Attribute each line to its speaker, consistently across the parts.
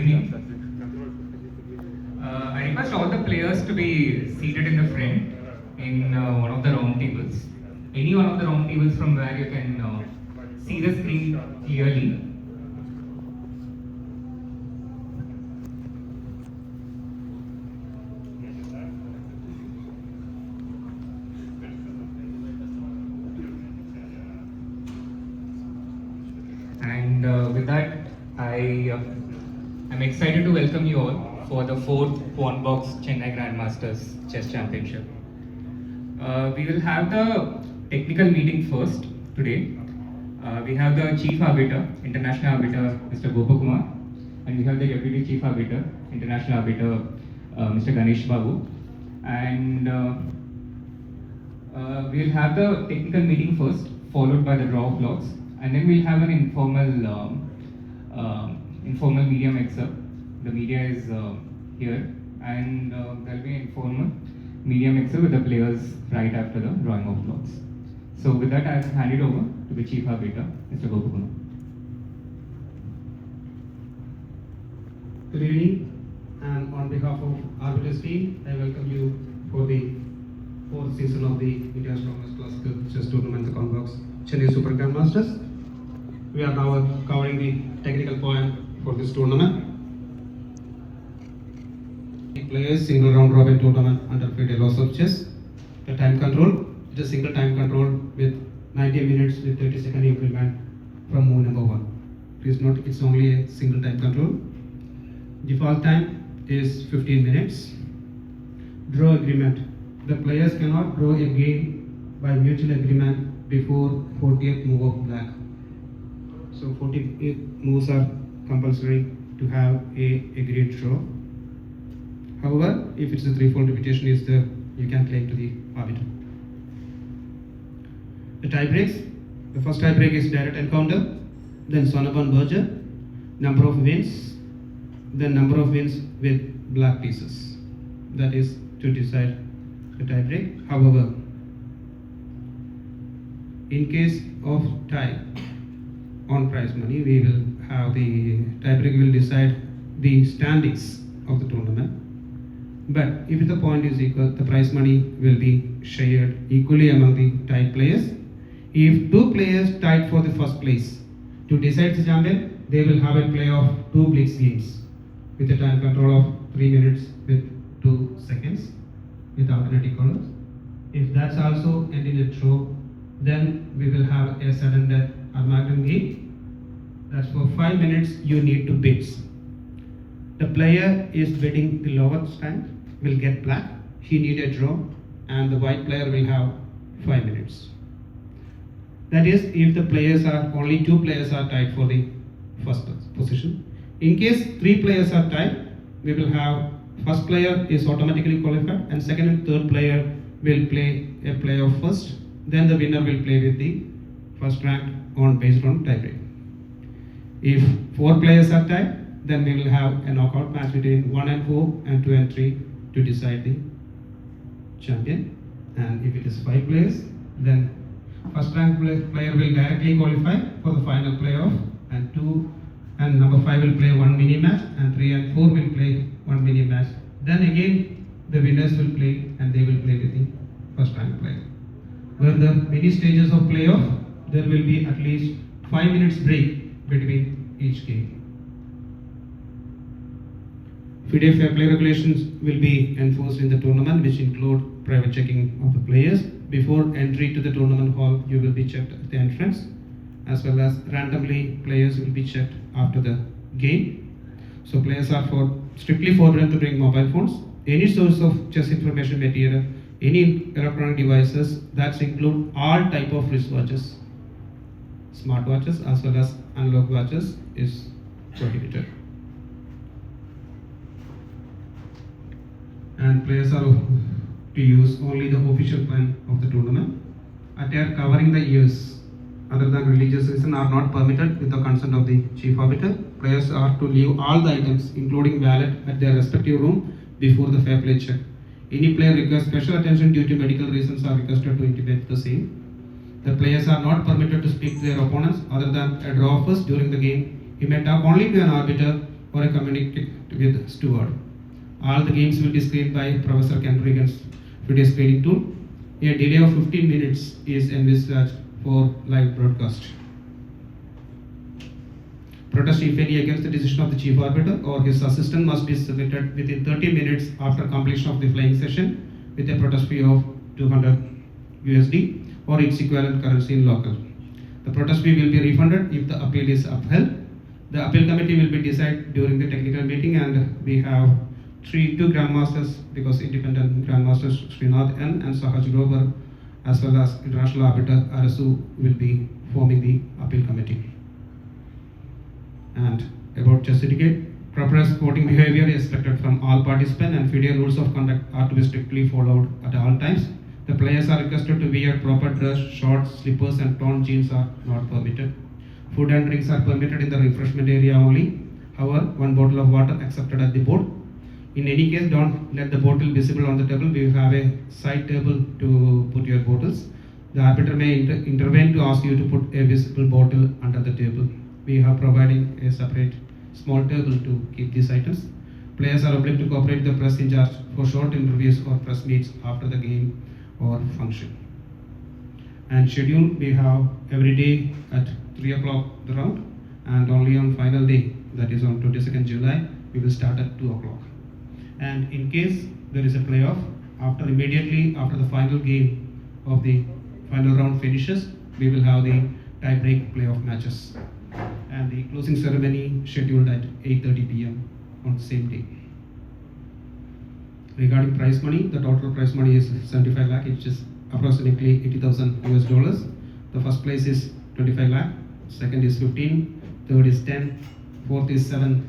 Speaker 1: I request all the players to be seated in the front in one of the round tables. Any one of the round tables from where you can see the screen clearly. And with that, I'm excited to welcome you all for the 4th Pawn Box Chennai Grandmasters Chess Championship. We will have the technical meeting first today. We have the Chief Arbiter, International Arbiter, Mr. Gopakumar, and we have the Deputy Chief Arbiter, International Arbiter, Mr. Ganesh Babu. And we'll have the technical meeting first, followed by the draw of lots, and then we'll have an informal media mixer. The media is here, and there'll be an informal media mixer with the players right after the drawing of lots. So with that, I'll hand it over to the Chief Arbiter, Mr. Gopakumar.
Speaker 2: Good evening, and on behalf of Arbiters team, I welcome you for the 4th season of the India's strongest classical chess tournament, the Pawn Box Chennai Super Grandmasters. We are now covering the technical point for this tournament. The players single round robin tournament under FIDE laws of chess. The time control, it is single time control with 90 minutes with 30-second increment from move number 1. Please note it's only a single time control. Default time is 15 minutes. Draw agreement. The players cannot draw a game by mutual agreement before 40th move of black. So 40 moves are compulsory to have a agreed draw. However, if it's a threefold repetition is there, you can claim to the arbiter. The tie breaks. The first tie break is direct encounter, then son upon merger, number of wins, then number of wins with black pieces. That is to decide the tie break. However, in case of tie on prize money, we will have the tiebreak will decide the standings of the tournament. But if the point is equal, the prize money will be shared equally among the tied players. If two players tied for the first place, to decide the champion, they will have a play of 2 blitz games with a time control of 3 minutes with 2 seconds with alternating colors. If that's also ending a draw, then we will have a sudden death Armageddon game. That's for 5 minutes you need to bid. The player is bidding the lowest rank will get black. He need a draw, and the white player will have 5 minutes. That is if the players are only 2 players are tied for the first position. In case 3 players are tied, we will have first player is automatically qualified, and second and third player will play a play of first. Then the winner will play with the first rank based on tiebreak. If 4 players are tied, then we will have a knockout match between 1 and 4 and 2 and 3 to decide the champion. And if it is 5 players, then first rank player will directly qualify for the final playoff, and number 5 will play 1 mini match, and 3 and 4 will play 1 mini match. Then again the winners will play, and they will play with the first rank player. Where the many stages of playoff, there will be at least 5 minutes break between each game. FIDE fair play regulations will be enforced in the tournament, which include private checking of the players. Before entry to the tournament hall, you will be checked at the entrance, as well as randomly players will be checked after the game. So players are strictly forbidden to bring mobile phones, any source of chess information material, any electronic devices, that include all type of wristwatches, smartwatches as well as analog watches is prohibited. And players are to use only the official plan of the tournament. Attire covering the ears other than religious reason are not permitted with the consent of the chief arbiter. Players are to leave all the items including wallet at their respective room before the fair play check. Any player requires special attention due to medical reasons are requested to intimate the same. The players are not permitted to speak to their opponents other than a draw first during the game. He may talk only to an arbiter or a communicate with steward. All the games will be screened by Professor Kendrick's video screening tool. A delay of 15 minutes is envisaged for live broadcast. Protest, if any, against the decision of the chief arbiter or his assistant must be submitted within 30 minutes after completion of the flying session with a protest fee of 200 USD or its equivalent currency in local. The protest fee will be refunded if the appeal is upheld. The appeal committee will be decided during the technical meeting, and we have two grandmasters, because independent grandmasters Srinath N and Sahaj Grover, as well as international arbiter Arasu, will be forming the appeal committee. And about chess etiquette, proper sporting behavior is expected from all participants, and FIDE rules of conduct are to be strictly followed at all times. The players are requested to wear proper dress, shorts, slippers, and torn jeans are not permitted. Food and drinks are permitted in the refreshment area only. However, one bottle of water accepted at the board. In any case, don't let the bottle visible on the table. We have a side table to put your bottles. The arbiter may intervene to ask you to put a visible bottle under the table. We have providing a separate small table to keep these items. Players are obliged to cooperate with the press in charge for short interviews or press meets after the game or function. And schedule, we have every day at 3 o'clock the round, and only on final day, that is on 22nd July, we will start at 2 o'clock. And in case there is a playoff, immediately after the final game of the final round finishes, we will have the tie-break playoff matches. And the closing ceremony scheduled at 8:30 p.m. on the same day. Regarding prize money, the total prize money is 75 lakh, which is approximately 80,000 US dollars. The first place is 25 lakh, second is 15, third is 10, fourth is 7,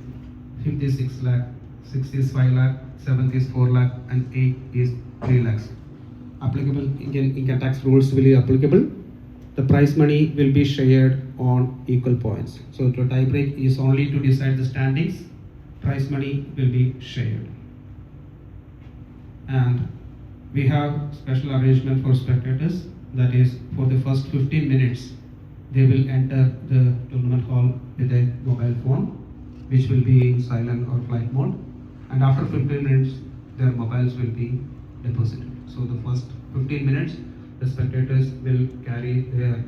Speaker 2: fifth is 6 lakh, sixth is 5 lakh, seventh is 4 lakh, and 8th is 3 lakhs. Applicable income tax rules will be applicable. The prize money will be shared on equal points. So the tie break is only to decide the standings. Prize money will be shared. And we have special arrangement for spectators. That is, for the first 15 minutes, they will enter the tournament hall with a mobile phone, which will be in silent or flight mode. And after 15 minutes, their mobiles will be deposited. So the first 15 minutes, the spectators will carry their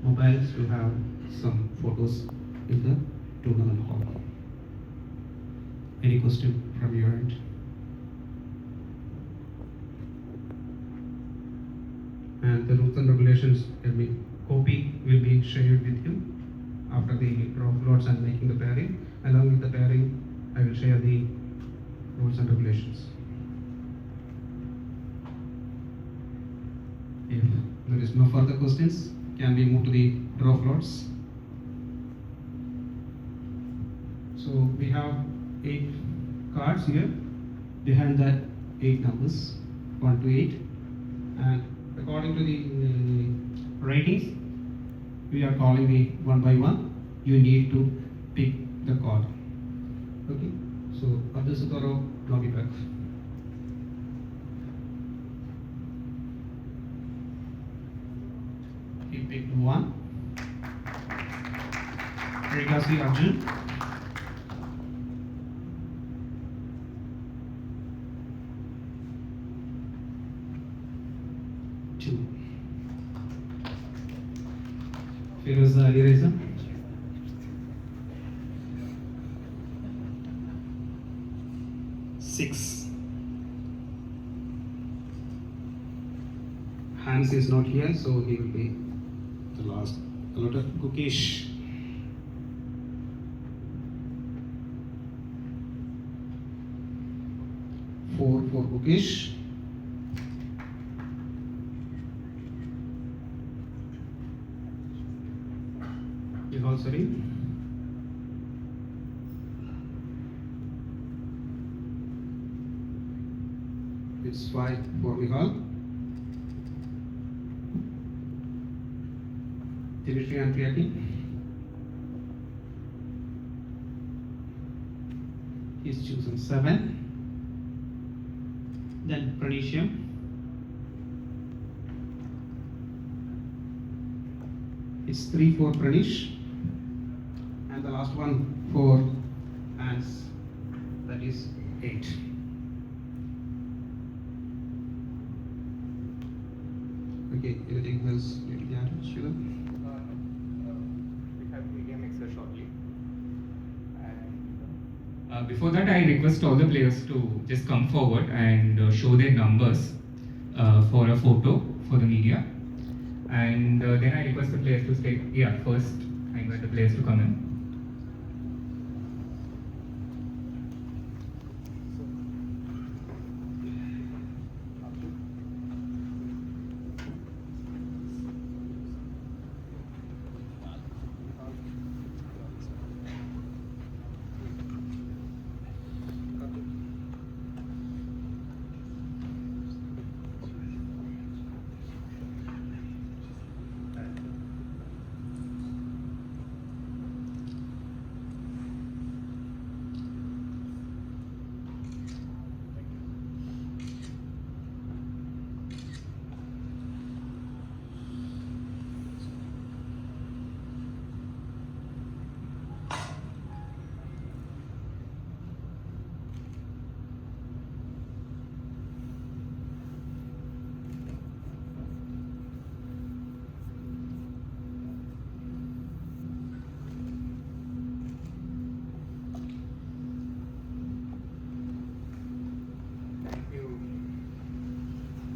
Speaker 2: mobiles to have some photos in the tournament hall. Any question from your end? And the rules and regulations, copy will be shared with you after the draw of lots and making the pairing. Along with the pairing, I will share the rules and regulations. If there is no further questions, can we move to the draw of lots? So we have 8 cards here. Behind that, 8 numbers, 1 to 8, and according to the ratings, we are calling the one by one. You need to pick the card. Okay. So Abdusattorov, now be back. He picked 1. Regasi Arjun. 2. Alireza. 6. Hans is not here, so he will be the last allotted. Gukesh. 4 for Gukesh. Nihal, sorry. It's 5 for Nihal. Dimitri and Priati. He's chosen 7. Then Pranisham. It's 3 for Pranish. And the last one for Hans. is 8. Okay, anything else you need to add, Sheila?
Speaker 1: We have media mixer shortly. And before that, I request all the players to just come forward and show their numbers for a photo for the media. And then I request the players to stay. Yeah, first I invite the players to come in.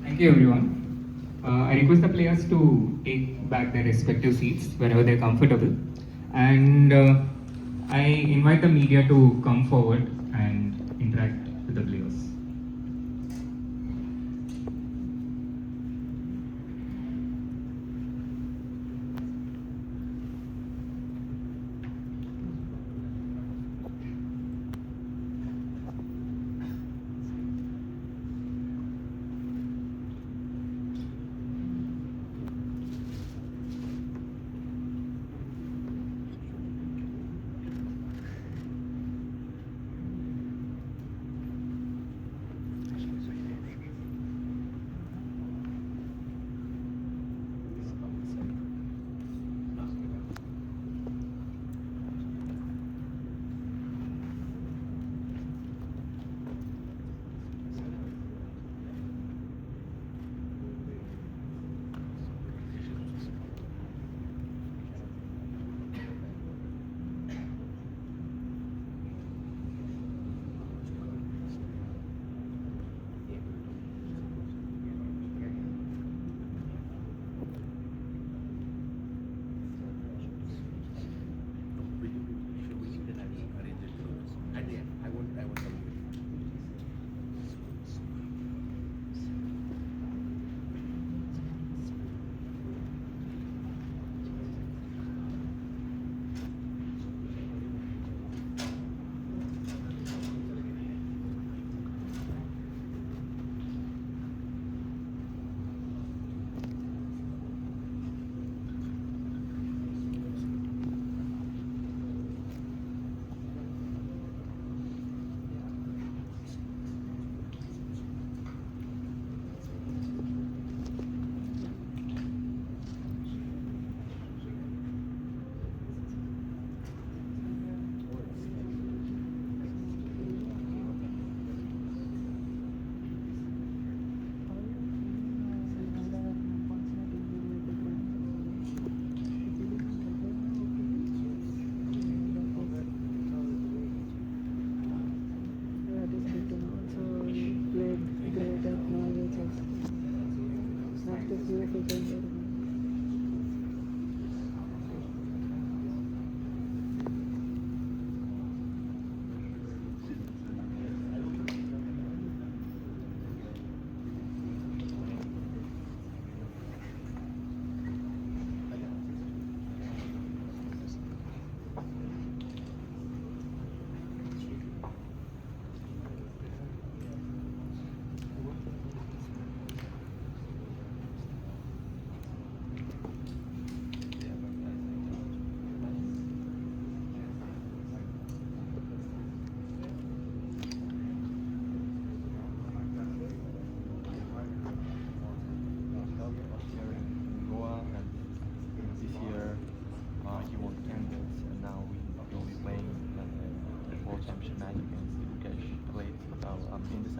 Speaker 1: Thank you everyone. I request the players to take back their respective seats wherever they're comfortable. And I invite the media to come forward and interact with the players.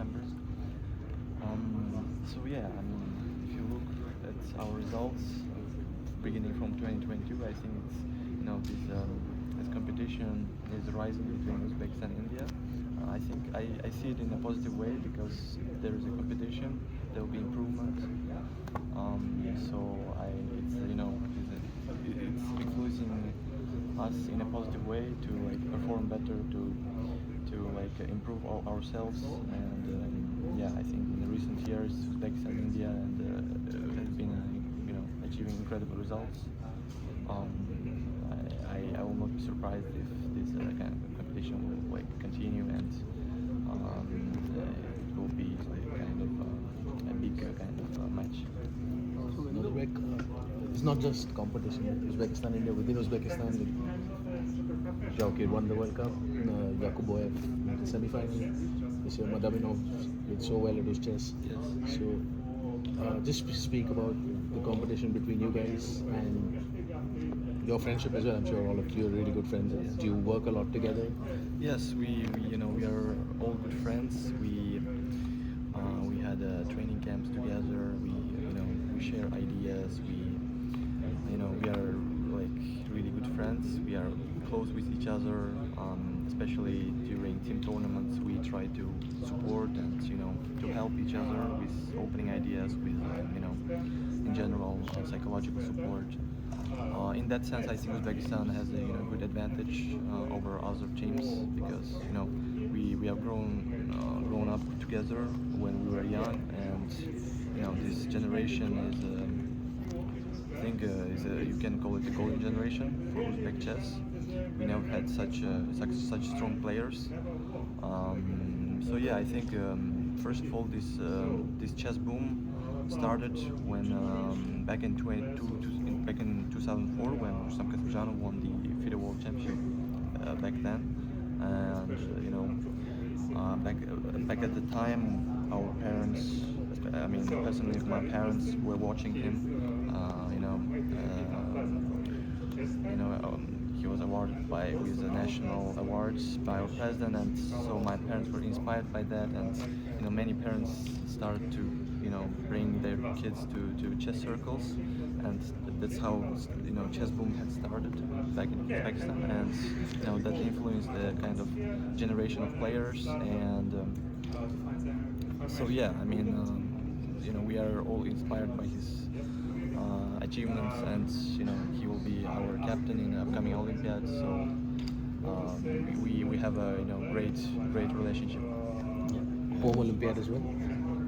Speaker 3: December. So yeah, I mean, if you look at our results beginning from 2022, I think it's, this competition is rising between Uzbekistan and India. I think I see it in a positive way because there is a competition, there will be improvement. So it's it's influencing us in a positive way to like perform better, to like improve ourselves. And yeah, I think in the recent years, Uzbekistan, India, and has been achieving incredible results. I will not be surprised if this kind of competition will like continue, and it will be like kind of a big kind of match.
Speaker 4: So in Uzbek, it's not just competition. Uzbekistan, India, within Uzbekistan, Jauke won the World Cup. Yakuboyev made the semi-final. This year, Madaminov did so well at his chess.
Speaker 3: Yes.
Speaker 4: So just speak about the competition between you guys and your friendship as well. I'm sure all of you are really good friends. Do you work a lot together?
Speaker 3: Yes, we are all good friends. We had training camps together. We share ideas. We are like really good friends. We are close with each other. Especially during team tournaments, we try to support and to help each other with opening ideas, with in general psychological support. In that sense, I think Uzbekistan has a good advantage over other teams because we have grown up together when we were young, and this generation is I think you can call it the golden generation for Uzbek chess. We never had such strong players. So yeah, I think first of all this chess boom started when back in 2004 when Rustam Kasparjanov won the FIDE World Championship back then, and back at the time our parents, I mean personally my parents were watching him. He was awarded with the national awards by our president, and so my parents were inspired by that, and many parents started to bring their kids to chess circles, and that's how chess boom had started back in Uzbekistan, and that influenced the kind of generation of players. And so yeah, I mean we are all inspired by his achievements, and he will be our captain in the upcoming Olympiad. So we have a great relationship.
Speaker 4: Home Olympiad as well.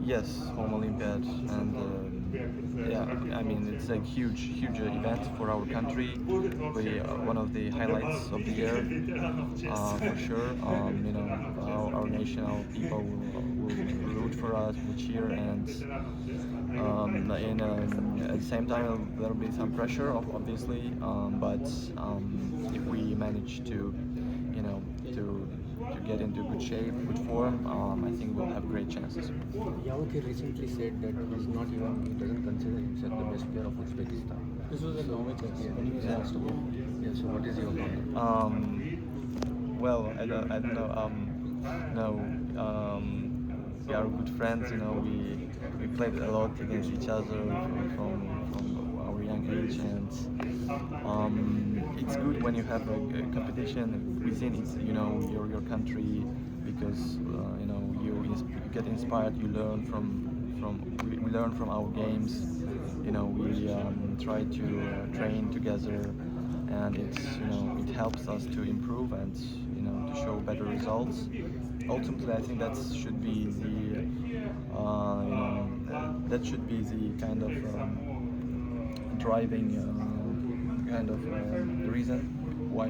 Speaker 3: Yes, home Olympiad, and yeah, I mean it's a huge event for our country. One of the highlights of the year for sure. Our national people will root for us, will cheer, and at the same time there will be some pressure, obviously. But if we manage to get into good shape, good form, I think we'll have great chances.
Speaker 4: Yavuki recently said that he doesn't consider himself the best player of Uzbekistan. This was a long when he was asked about. Yeah, so what is your comment?
Speaker 3: Well, I don't know. No, we are good friends. We played a lot against each other from our young age, and it's good when you have a competition within your country, because you get inspired. You learn we learn from our games. We try to train together, and it helps us to improve and to show better results. Ultimately, I think that should be the kind of driving reason why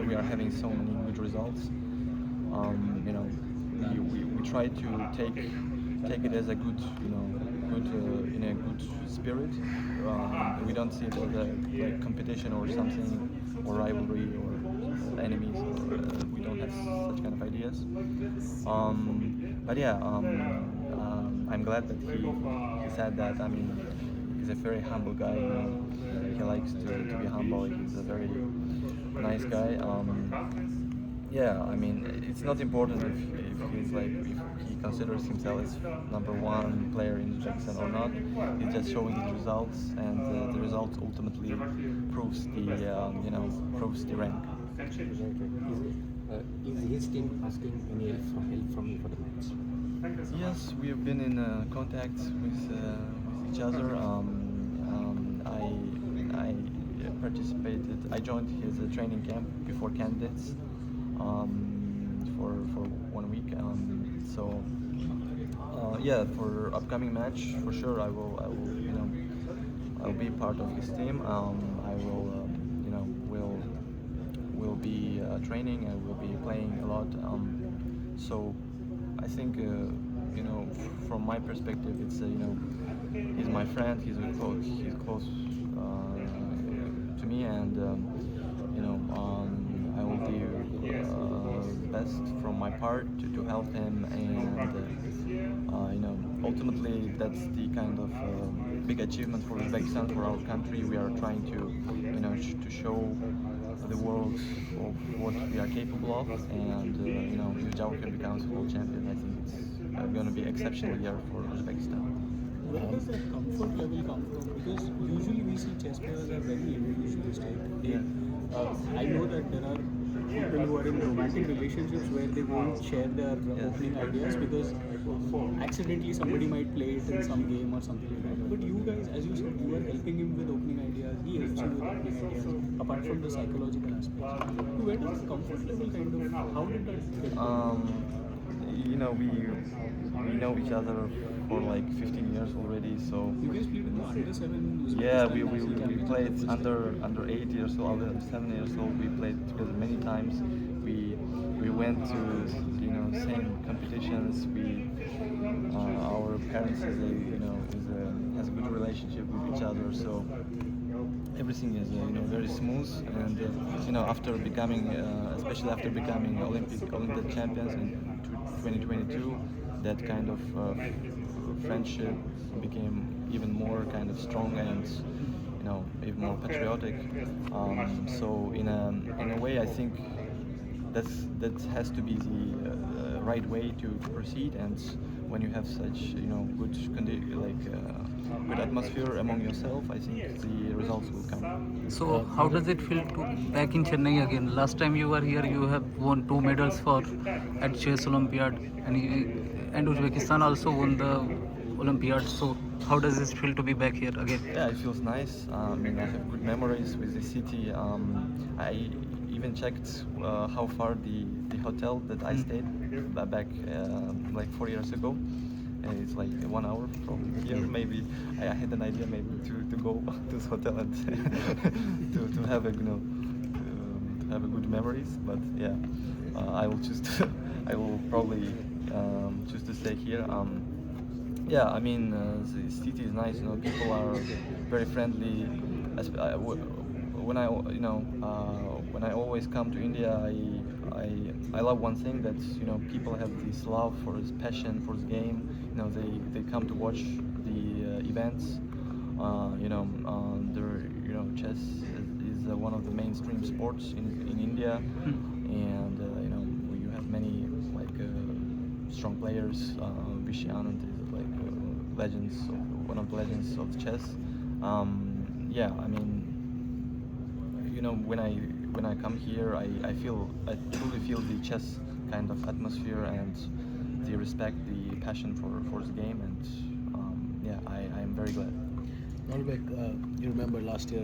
Speaker 3: we are having so many good results. We try to take it as a good in a good spirit. We don't see it as a competition or something, or rivalry or enemies, or we don't have such kind of ideas. But yeah, I'm glad that he said that. I mean, he's a very humble guy. He likes to be humble. He's a very nice guy. Yeah, I mean, it's not important if he's like if he considers himself as number one player in Uzbekistan or not. He's just showing his results, and the results ultimately proves the proves the rank.
Speaker 5: Exactly. Is his team asking any help from you for the match?
Speaker 3: Yes, we have been in contact with each other. I participated. I joined his training camp before candidates for 1 week. Yeah, for upcoming match for sure I'll be part of his team. I will will be training. I will be playing a lot. So I think from my perspective, it's he's my friend. He's close to me, and I will do best from my part to help him, and ultimately that's the kind of big achievement for Uzbekistan, for our country. We are trying to to show the world of what we are capable of, and if Joker becomes world champion, I think it's going to be exceptional year for Uzbekistan.
Speaker 6: Where does that comfort level come from? Because usually we see chess players are very individualistic. I know that there are people who are in romantic relationships where they won't share their opening ideas because accidentally somebody might play it in some game or something like that. But you guys, as you said, you are helping him with opening ideas. He helps you with opening ideas. Apart from the psychological aspects, so where does the comfort level kind of? How did that get?
Speaker 3: We know each other for like 15 years already, so
Speaker 6: You guys played in the under 7
Speaker 3: yeah,
Speaker 6: Uzbekistan
Speaker 3: we
Speaker 6: national championship,
Speaker 3: played
Speaker 6: which
Speaker 3: under 8 years old, under 7 years old. We played together many times. We went to same competitions. Our parents has a good relationship with each other, so everything is very smooth. And after becoming especially after becoming Olympic champions in 2022, that kind of friendship became even more kind of strong and even more patriotic. So in a way, I think that has to be the right way to proceed. And when you have such good atmosphere among yourself, I think the results will come.
Speaker 7: So how does it feel to back in Chennai again? Last time you were here, you have won 2 medals for at Chess Olympiad, and Uzbekistan also won the Olympiad. So how does it feel to be back here again?
Speaker 3: Yeah, it feels nice. I mean, I have good memories with the city. I even checked how far the hotel that I stayed back like 4 years ago. And it's like 1 hour from here. Maybe I had an idea maybe to go to this hotel and to have to have a good memories. But yeah, I will choose to I will probably choose to stay here. Yeah, I mean the city is nice. People are very friendly. When I always come to India, I love one thing, that people have this love for this passion for this game. They come to watch the events. Chess is one of the mainstream sports in India, and you have many strong players. Vishy Anand is one of the legends of chess. Yeah, I mean, when I come here, I truly feel the chess kind of atmosphere and the respect, the passion for the game, and yeah, I am very glad.
Speaker 4: Nolbek, you remember last year